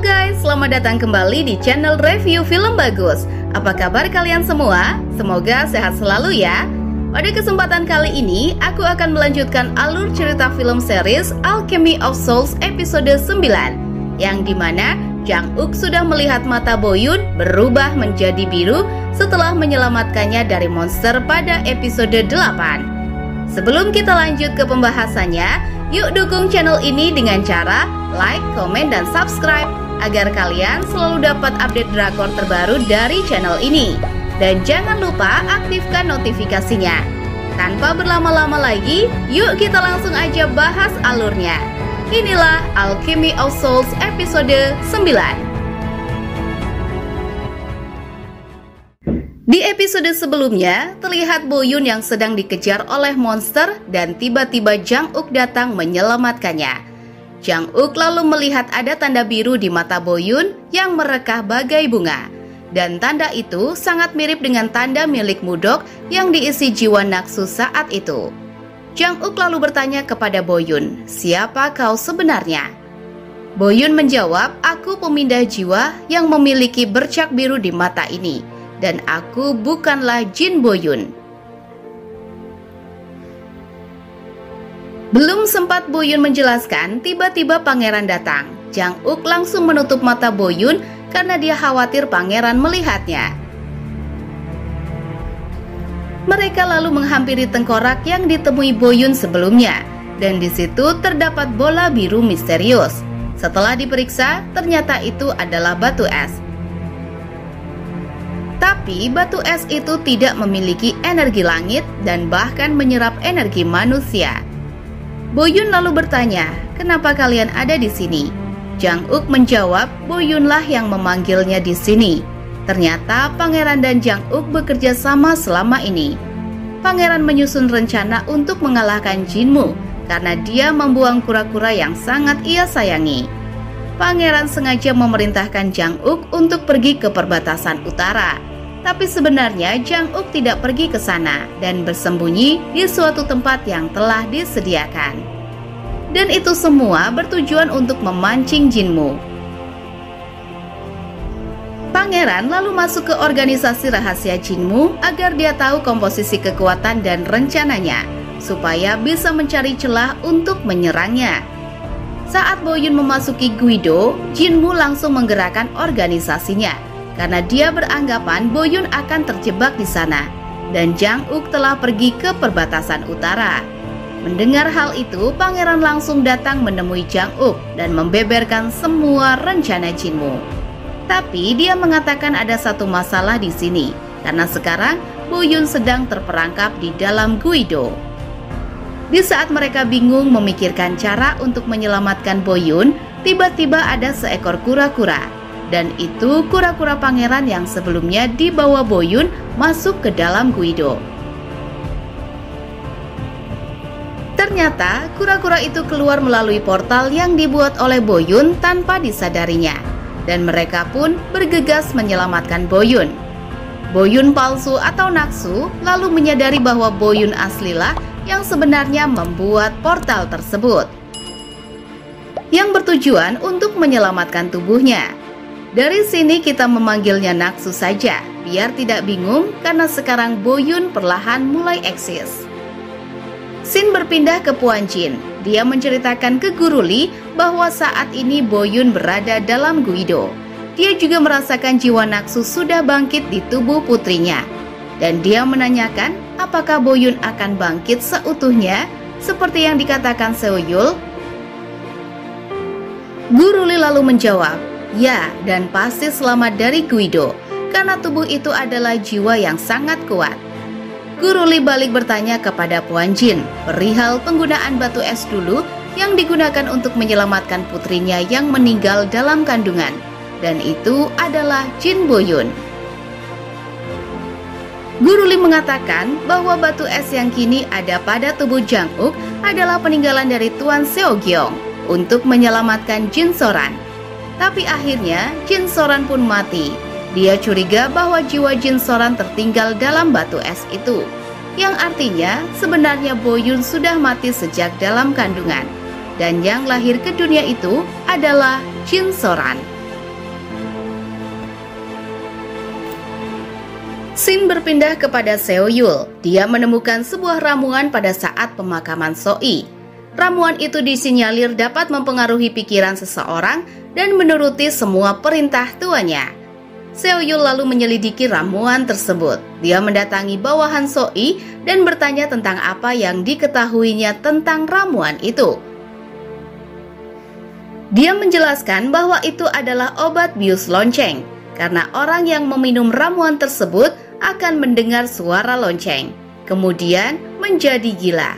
guys, selamat datang kembali di channel review film bagus. Apa kabar kalian semua? Semoga sehat selalu ya. Pada kesempatan kali ini, aku akan melanjutkan alur cerita film series Alchemy of Souls episode 9, yang dimana Jang Uk sudah melihat mata Boyun berubah menjadi biru setelah menyelamatkannya dari monster pada episode 8. Sebelum kita lanjut ke pembahasannya, yuk dukung channel ini dengan cara like, komen, dan subscribe agar kalian selalu dapat update drakor terbaru dari channel ini. Dan jangan lupa aktifkan notifikasinya. Tanpa berlama-lama lagi, yuk kita langsung aja bahas alurnya. Inilah Alchemy of Souls episode 9. Di episode sebelumnya, terlihat Boyun yang sedang dikejar oleh monster dan tiba-tiba Jang Uk datang menyelamatkannya. Jang Uk lalu melihat ada tanda biru di mata Boyun yang merekah bagai bunga. Dan tanda itu sangat mirip dengan tanda milik Mudok yang diisi jiwa Naksu saat itu. Jang Uk lalu bertanya kepada Boyun, "Siapa kau sebenarnya?" Boyun menjawab, "Aku pemindah jiwa yang memiliki bercak biru di mata ini. Dan aku bukanlah Jin Boyun." Belum sempat Boyun menjelaskan, tiba-tiba pangeran datang. Jang Uk langsung menutup mata Boyun karena dia khawatir pangeran melihatnya. Mereka lalu menghampiri tengkorak yang ditemui Boyun sebelumnya, dan di situ terdapat bola biru misterius. Setelah diperiksa, ternyata itu adalah batu es. Tapi batu es itu tidak memiliki energi langit dan bahkan menyerap energi manusia. Boyun lalu bertanya, "Kenapa kalian ada di sini?" Jang Uk menjawab, Boyunlah yang memanggilnya di sini. Ternyata pangeran dan Jang Uk bekerja sama selama ini. Pangeran menyusun rencana untuk mengalahkan Jinmu karena dia membuang kura-kura yang sangat ia sayangi. Pangeran sengaja memerintahkan Jang Uk untuk pergi ke perbatasan utara. Tapi sebenarnya Jang Uk tidak pergi ke sana dan bersembunyi di suatu tempat yang telah disediakan. Dan itu semua bertujuan untuk memancing Jinmu. Pangeran lalu masuk ke organisasi rahasia Jinmu agar dia tahu komposisi kekuatan dan rencananya, supaya bisa mencari celah untuk menyerangnya. Saat Boyun memasuki Guido, Jinmu langsung menggerakkan organisasinya, karena dia beranggapan Boyun akan terjebak di sana, dan Jang Uk telah pergi ke perbatasan utara. Mendengar hal itu, pangeran langsung datang menemui Jang Uk dan membeberkan semua rencana Jinmu. Tapi dia mengatakan ada satu masalah di sini, karena sekarang Boyun sedang terperangkap di dalam Guido. Di saat mereka bingung memikirkan cara untuk menyelamatkan Boyun, tiba-tiba ada seekor kura-kura. Dan itu kura-kura pangeran yang sebelumnya dibawa Boyun masuk ke dalam Guido. Ternyata kura-kura itu keluar melalui portal yang dibuat oleh Boyun tanpa disadarinya. Dan mereka pun bergegas menyelamatkan Boyun. Boyun palsu atau Naksu lalu menyadari bahwa Boyun aslilah yang sebenarnya membuat portal tersebut, yang bertujuan untuk menyelamatkan tubuhnya. Dari sini kita memanggilnya Naksu saja, biar tidak bingung karena sekarang Boyun perlahan mulai eksis. Sin berpindah ke Puan Jin. Dia menceritakan ke Guru Li bahwa saat ini Boyun berada dalam Guido. Dia juga merasakan jiwa Naksu sudah bangkit di tubuh putrinya. Dan dia menanyakan apakah Boyun akan bangkit seutuhnya seperti yang dikatakan Seo Yul. Guru Li lalu menjawab, "Ya, dan pasti selamat dari Guido, karena tubuh itu adalah jiwa yang sangat kuat." Guru Li balik bertanya kepada Puan Jin perihal penggunaan batu es dulu yang digunakan untuk menyelamatkan putrinya yang meninggal dalam kandungan, dan itu adalah Jin Boyun. Guru Li mengatakan bahwa batu es yang kini ada pada tubuh Jang Uk adalah peninggalan dari Tuan Seo Gyeong untuk menyelamatkan Jin Soran. Tapi akhirnya Jin Soran pun mati. Dia curiga bahwa jiwa Jin Soran tertinggal dalam batu es itu, yang artinya sebenarnya Boyun sudah mati sejak dalam kandungan, dan yang lahir ke dunia itu adalah Jin Soran. Scene berpindah kepada Seo-yul. Dia menemukan sebuah ramuan pada saat pemakaman So-i. Ramuan itu disinyalir dapat mempengaruhi pikiran seseorang dan menuruti semua perintah tuannya. Seo-yul lalu menyelidiki ramuan tersebut. Dia mendatangi bawahan So-i dan bertanya tentang apa yang diketahuinya tentang ramuan itu. Dia menjelaskan bahwa itu adalah obat bius lonceng, karena orang yang meminum ramuan tersebut akan mendengar suara lonceng, kemudian menjadi gila.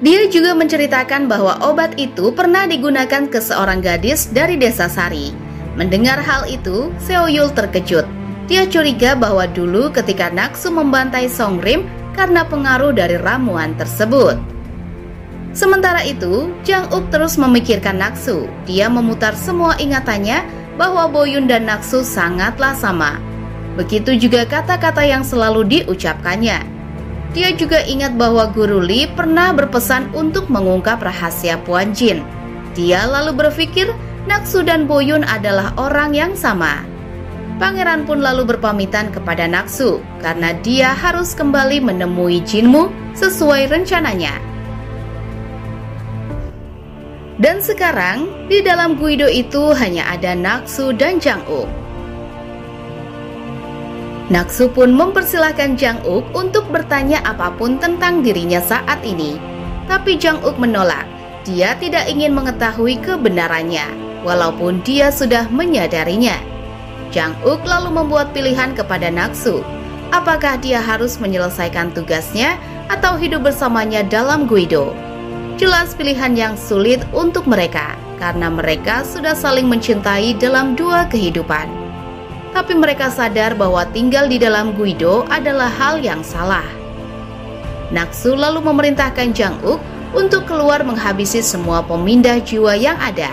Dia juga menceritakan bahwa obat itu pernah digunakan ke seorang gadis dari desa Sari. Mendengar hal itu, Seo-yul terkejut. Dia curiga bahwa dulu ketika Naksu membantai Songrim karena pengaruh dari ramuan tersebut. Sementara itu, Jang-uk terus memikirkan Naksu. Dia memutar semua ingatannya bahwa Boyun dan Naksu sangatlah sama. Begitu juga kata-kata yang selalu diucapkannya. Dia juga ingat bahwa Guru Lee pernah berpesan untuk mengungkap rahasia Puan Jin. Dia lalu berpikir Naksu dan Boyun adalah orang yang sama. Pangeran pun lalu berpamitan kepada Naksu karena dia harus kembali menemui Jinmu sesuai rencananya. Dan sekarang, di dalam Guido itu hanya ada Naksu dan Jang-uk. Naksu pun mempersilahkan Jang-uk untuk bertanya apapun tentang dirinya saat ini. Tapi Jang-uk menolak. Dia tidak ingin mengetahui kebenarannya, walaupun dia sudah menyadarinya. Jang-uk lalu membuat pilihan kepada Naksu. Apakah dia harus menyelesaikan tugasnya atau hidup bersamanya dalam Guido? Jelas pilihan yang sulit untuk mereka, karena mereka sudah saling mencintai dalam dua kehidupan. Tapi mereka sadar bahwa tinggal di dalam Guido adalah hal yang salah. Naksu lalu memerintahkan Jang-uk untuk keluar menghabisi semua pemindah jiwa yang ada.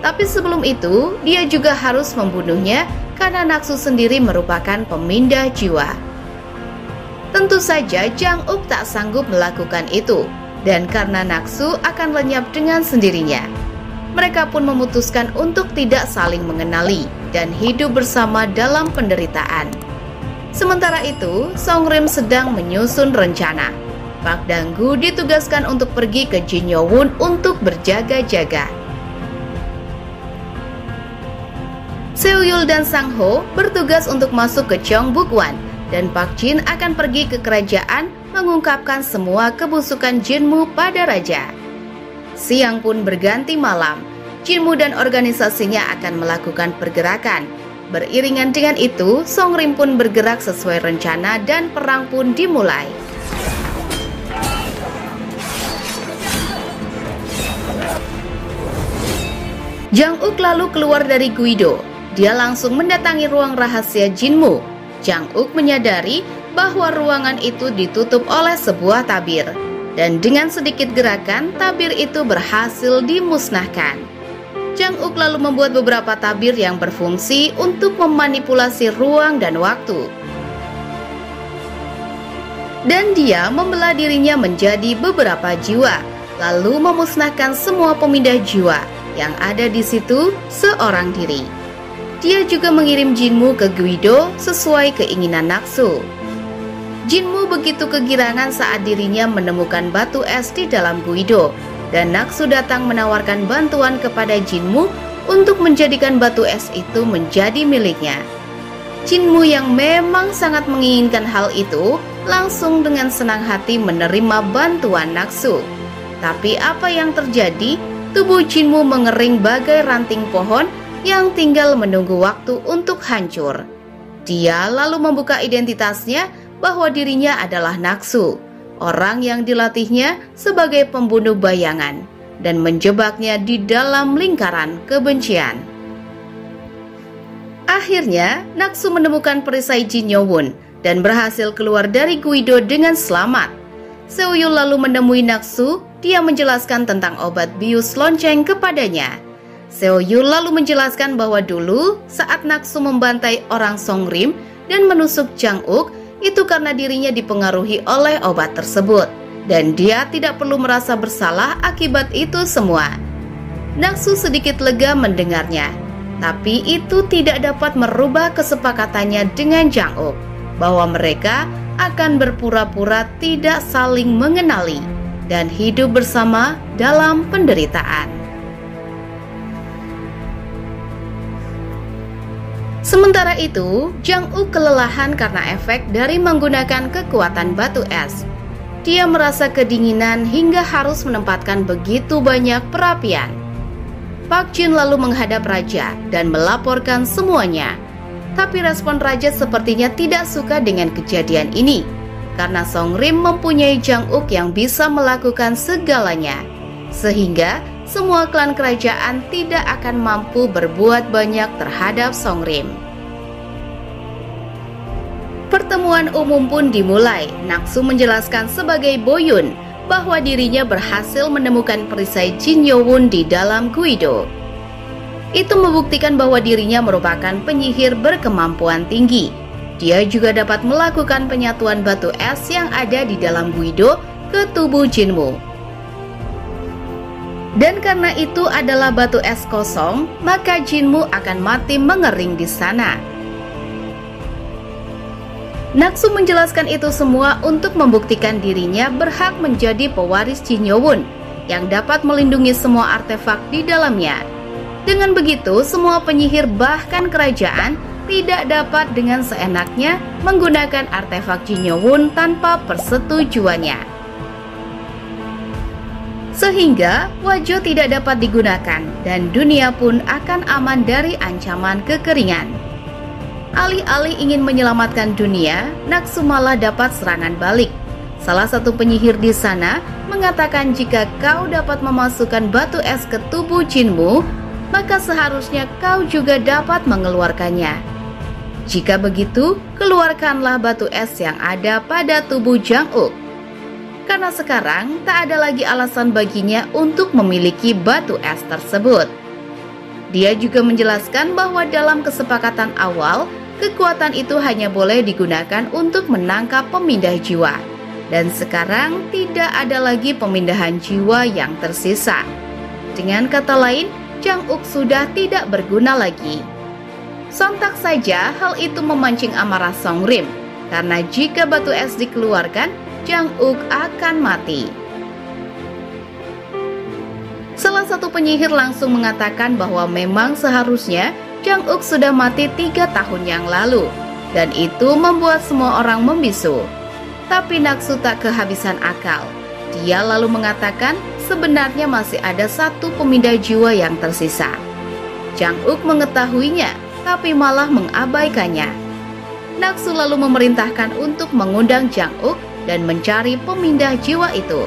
Tapi sebelum itu, dia juga harus membunuhnya karena Naksu sendiri merupakan pemindah jiwa. Tentu saja Jang-uk tak sanggup melakukan itu. Dan karena Naksu akan lenyap dengan sendirinya, mereka pun memutuskan untuk tidak saling mengenali dan hidup bersama dalam penderitaan. Sementara itu, Songrim sedang menyusun rencana. Pak Danggu ditugaskan untuk pergi ke Jinyowon untuk berjaga-jaga. Seo-yul dan Sang-ho bertugas untuk masuk ke Cheongbukwan, dan Pak Jin akan pergi ke kerajaan mengungkapkan semua kebusukan Jinmu pada raja. Siang pun berganti malam. Jinmu dan organisasinya akan melakukan pergerakan. Beriringan dengan itu, Songrim pun bergerak sesuai rencana dan perang pun dimulai. Jang-uk lalu keluar dari Guido. Dia langsung mendatangi ruang rahasia Jinmu. Jang-uk menyadari bahwa ruangan itu ditutup oleh sebuah tabir, dan dengan sedikit gerakan tabir itu berhasil dimusnahkan. Jang-uk lalu membuat beberapa tabir yang berfungsi untuk memanipulasi ruang dan waktu. Dan dia membelah dirinya menjadi beberapa jiwa, lalu memusnahkan semua pemindah jiwa yang ada di situ seorang diri. Dia juga mengirim Jinmu ke Guido sesuai keinginan Naksu. Jinmu begitu kegirangan saat dirinya menemukan batu es di dalam Guido, dan Naksu datang menawarkan bantuan kepada Jinmu untuk menjadikan batu es itu menjadi miliknya. Jinmu yang memang sangat menginginkan hal itu langsung dengan senang hati menerima bantuan Naksu. Tapi apa yang terjadi? Tubuh Jinmu mengering bagai ranting pohon yang tinggal menunggu waktu untuk hancur. Dia lalu membuka identitasnya bahwa dirinya adalah Naksu, orang yang dilatihnya sebagai pembunuh bayangan, dan menjebaknya di dalam lingkaran kebencian. Akhirnya, Naksu menemukan perisai Jinyowon dan berhasil keluar dari Guido dengan selamat. Seo-yul lalu menemui Naksu. Dia menjelaskan tentang obat bius lonceng kepadanya. Seo-yul lalu menjelaskan bahwa dulu saat Naksu membantai orang Songrim dan menusuk Jang-uk, itu karena dirinya dipengaruhi oleh obat tersebut, dan dia tidak perlu merasa bersalah akibat itu semua. Naksu sedikit lega mendengarnya. Tapi itu tidak dapat merubah kesepakatannya dengan Jang Uk bahwa mereka akan berpura-pura tidak saling mengenali dan hidup bersama dalam penderitaan. Sementara itu, Jang Uk kelelahan karena efek dari menggunakan kekuatan batu es. Dia merasa kedinginan hingga harus menempatkan begitu banyak perapian. Pak Jin lalu menghadap raja dan melaporkan semuanya. Tapi respon raja sepertinya tidak suka dengan kejadian ini, karena Song Rim mempunyai Jang Uk yang bisa melakukan segalanya, sehingga semua klan kerajaan tidak akan mampu berbuat banyak terhadap Song Rim. Pertemuan umum pun dimulai. Naksu menjelaskan sebagai Boyun bahwa dirinya berhasil menemukan perisai Jin Yowun di dalam Guido. Itu membuktikan bahwa dirinya merupakan penyihir berkemampuan tinggi. Dia juga dapat melakukan penyatuan batu es yang ada di dalam Guido ke tubuh Jinmu. Dan karena itu adalah batu es kosong, maka Jinmu akan mati mengering di sana. Naksu menjelaskan itu semua untuk membuktikan dirinya berhak menjadi pewaris Jin Yowun yang dapat melindungi semua artefak di dalamnya. Dengan begitu, semua penyihir bahkan kerajaan tidak dapat dengan seenaknya menggunakan artefak Jin Yowun tanpa persetujuannya. Sehingga Wajo tidak dapat digunakan dan dunia pun akan aman dari ancaman kekeringan. Alih-alih ingin menyelamatkan dunia, Naksu malah dapat serangan balik. Salah satu penyihir di sana mengatakan jika kau dapat memasukkan batu es ke tubuh Jinmu, maka seharusnya kau juga dapat mengeluarkannya. Jika begitu, keluarkanlah batu es yang ada pada tubuh Jang Uk. Karena sekarang tak ada lagi alasan baginya untuk memiliki batu es tersebut. Dia juga menjelaskan bahwa dalam kesepakatan awal, kekuatan itu hanya boleh digunakan untuk menangkap pemindah jiwa. Dan sekarang tidak ada lagi pemindahan jiwa yang tersisa. Dengan kata lain, Jang Uk sudah tidak berguna lagi. Sontak saja hal itu memancing amarah Song Rim, karena jika batu es dikeluarkan, Jang Uk akan mati. Salah satu penyihir langsung mengatakan bahwa memang seharusnya Jang Uk sudah mati 3 tahun yang lalu, dan itu membuat semua orang membisu. Tapi Naksu tak kehabisan akal. Dia lalu mengatakan sebenarnya masih ada satu pemindah jiwa yang tersisa. Jang Uk mengetahuinya, tapi malah mengabaikannya. Naksu lalu memerintahkan untuk mengundang Jang Uk dan mencari pemindah jiwa itu.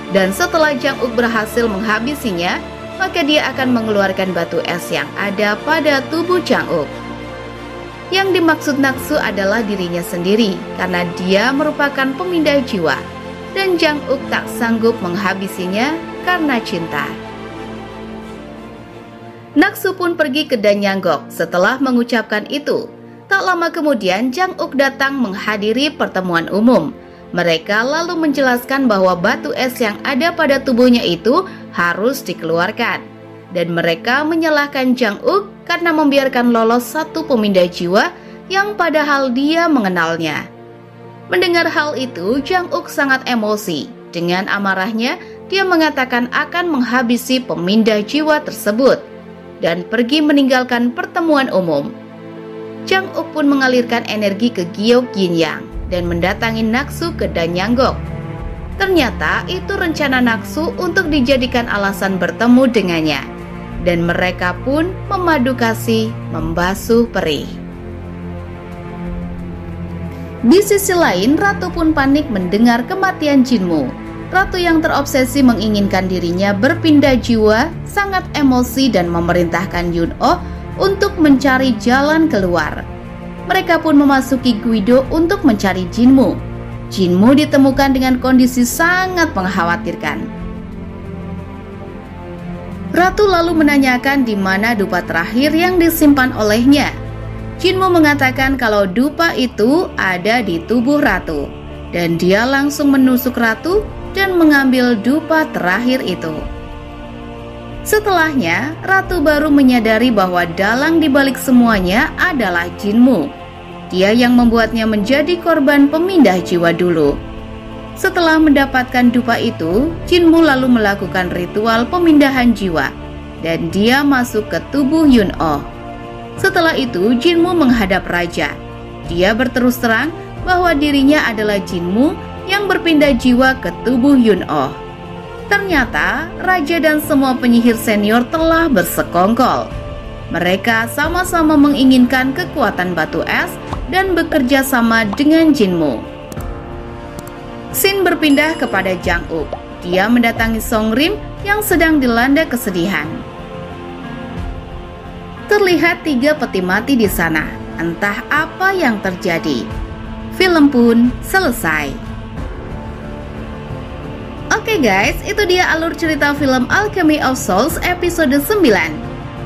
Dan setelah Jang Uk berhasil menghabisinya, maka dia akan mengeluarkan batu es yang ada pada tubuh Jang Uk. Yang dimaksud Naksu adalah dirinya sendiri, karena dia merupakan pemindah jiwa, dan Jang Uk tak sanggup menghabisinya karena cinta. Naksu pun pergi ke Danyanggok. Setelah mengucapkan itu, tak lama kemudian Jang Uk datang menghadiri pertemuan umum. Mereka lalu menjelaskan bahwa batu es yang ada pada tubuhnya itu harus dikeluarkan. Dan mereka menyalahkan Jang Uk karena membiarkan lolos satu pemindah jiwa yang padahal dia mengenalnya. Mendengar hal itu, Jang Uk sangat emosi. Dengan amarahnya, dia mengatakan akan menghabisi pemindah jiwa tersebut dan pergi meninggalkan pertemuan umum. Jang Uk pun mengalirkan energi ke Giok Ginyang dan mendatangi Naksu ke Danyanggok. Ternyata itu rencana Naksu untuk dijadikan alasan bertemu dengannya, dan mereka pun memadu kasih membasuh perih. Di sisi lain, Ratu pun panik mendengar kematian Jinmu. Ratu yang terobsesi menginginkan dirinya berpindah jiwa sangat emosi dan memerintahkan Yun-Oh untuk mencari jalan keluar. Mereka pun memasuki Guido untuk mencari Jinmu. Jinmu ditemukan dengan kondisi sangat mengkhawatirkan. Ratu lalu menanyakan di mana dupa terakhir yang disimpan olehnya. Jinmu mengatakan kalau dupa itu ada di tubuh Ratu, dan dia langsung menusuk Ratu dan mengambil dupa terakhir itu. Setelahnya, Ratu baru menyadari bahwa dalang dibalik semuanya adalah Jinmu. Dia yang membuatnya menjadi korban pemindah jiwa dulu. Setelah mendapatkan dupa itu, Jinmu lalu melakukan ritual pemindahan jiwa, dan dia masuk ke tubuh Yun-Oh. Setelah itu, Jinmu menghadap raja. Dia berterus terang bahwa dirinya adalah Jinmu yang berpindah jiwa ke tubuh Yun-Oh. Ternyata, raja dan semua penyihir senior telah bersekongkol. Mereka sama-sama menginginkan kekuatan batu es dan bekerja sama dengan Jinmu. Sin berpindah kepada Jang-uk. Dia mendatangi Song-rim yang sedang dilanda kesedihan. Terlihat 3 peti mati di sana. Entah apa yang terjadi. Film pun selesai. Oke guys, itu dia alur cerita film Alchemy of Souls episode 9.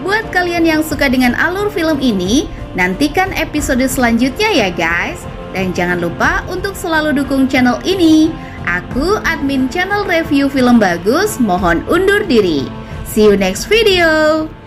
Buat kalian yang suka dengan alur film ini, nantikan episode selanjutnya ya guys. Dan jangan lupa untuk selalu dukung channel ini. Aku admin channel review film bagus, mohon undur diri. See you next video.